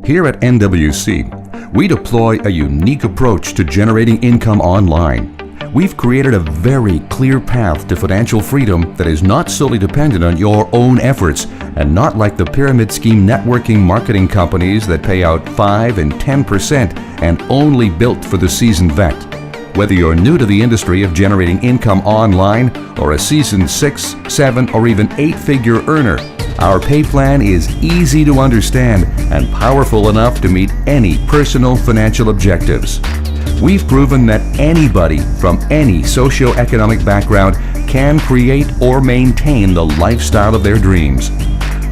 Here at NWC, we deploy a unique approach to generating income online. We've created a very clear path to financial freedom that is not solely dependent on your own efforts and not like the pyramid scheme networking marketing companies that pay out 5 and 10% and only built for the seasoned vet. Whether you're new to the industry of generating income online or a seasoned 6, 7, or even 8-figure earner, our pay plan is easy to understand and powerful enough to meet any personal financial objectives. We've proven that anybody from any socioeconomic background can create or maintain the lifestyle of their dreams.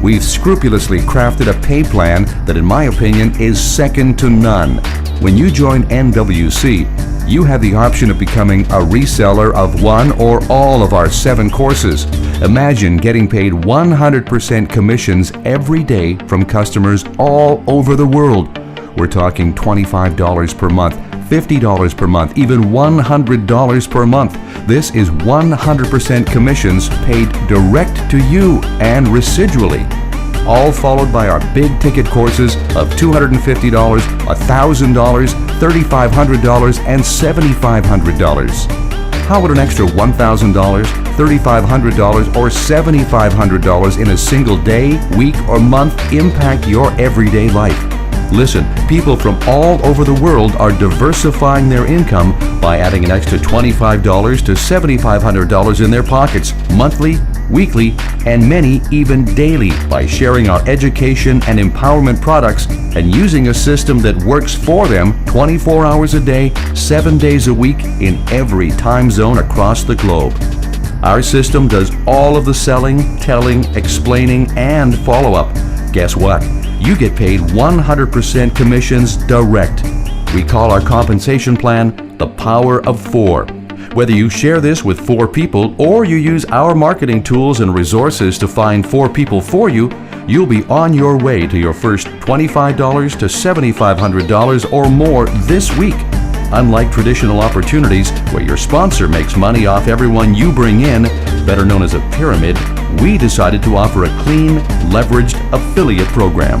We've scrupulously crafted a pay plan that, in my opinion, is second to none. When you join NWC, you have the option of becoming a reseller of one or all of our 7 courses. Imagine getting paid 100% commissions every day from customers all over the world. We're talking $25 per month, $50 per month, even $100 per month. This is 100% commissions paid direct to you and residually. All followed by our big ticket courses of $250, $1,000, $3,500, and $7,500. How would an extra $1,000, $3,500, or $7,500 in a single day, week, or month impact your everyday life? Listen, people from all over the world are diversifying their income by adding an extra $25 to $7,500 in their pockets monthly, weekly, and many even daily by sharing our education and empowerment products and using a system that works for them 24 hours a day, 7 days a week in every time zone across the globe. Our system does all of the selling, telling, explaining, and follow-up. Guess what? You get paid 100% commissions direct. We call our compensation plan the Power of 4. Whether you share this with 4 people or you use our marketing tools and resources to find 4 people for you, you'll be on your way to your first $25 to $7,500 or more this week. Unlike traditional opportunities where your sponsor makes money off everyone you bring in, better known as a pyramid, we decided to offer a clean, leveraged affiliate program.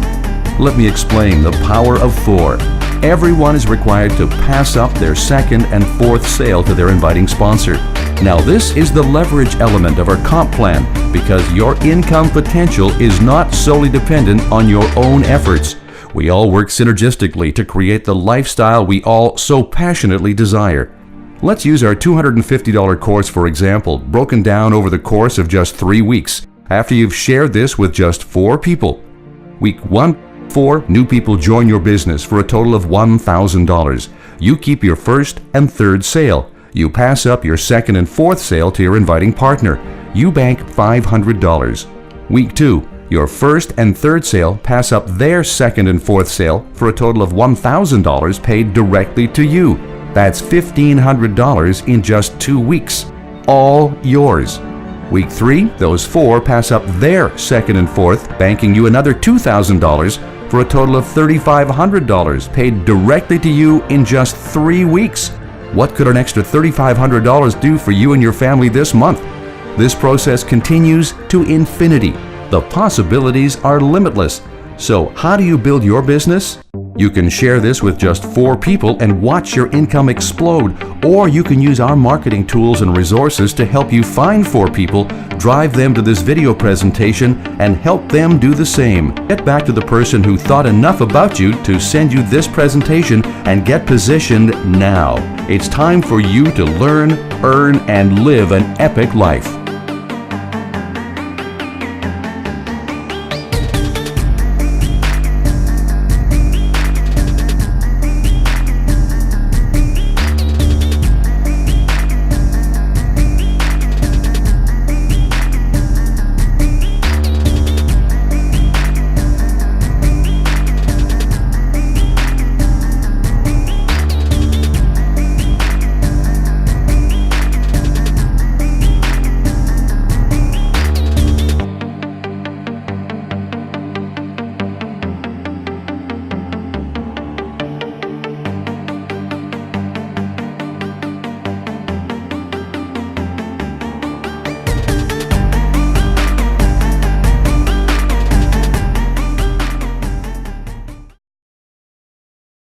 Let me explain the Power of 4. Everyone is required to pass up their 2nd and 4th sale to their inviting sponsor. Now this is the leverage element of our comp plan because your income potential is not solely dependent on your own efforts. We all work synergistically to create the lifestyle we all so passionately desire. Let's use our $250 course for example, broken down over the course of just 3 weeks. After you've shared this with just 4 people. Week 1, 4 new people join your business for a total of $1,000. You keep your 1st and 3rd sale. You pass up your 2nd and 4th sale to your inviting partner. You bank $500. Week 2, your 1st and 3rd sale pass up their 2nd and 4th sale for a total of $1,000 paid directly to you. That's $1,500 in just 2 weeks. All yours. Week 3, those 4 pass up their 2nd and 4th, banking you another $2,000 for a total of $3,500 paid directly to you in just 3 weeks. What could an extra $3,500 do for you and your family this month? This process continues to infinity. The possibilities are limitless. So how do you build your business? You can share this with just 4 people and watch your income explode, or you can use our marketing tools and resources to help you find 4 people, drive them to this video presentation, and help them do the same. Get back to the person who thought enough about you to send you this presentation and get positioned now. It's time for you to learn, earn, and live an epic life.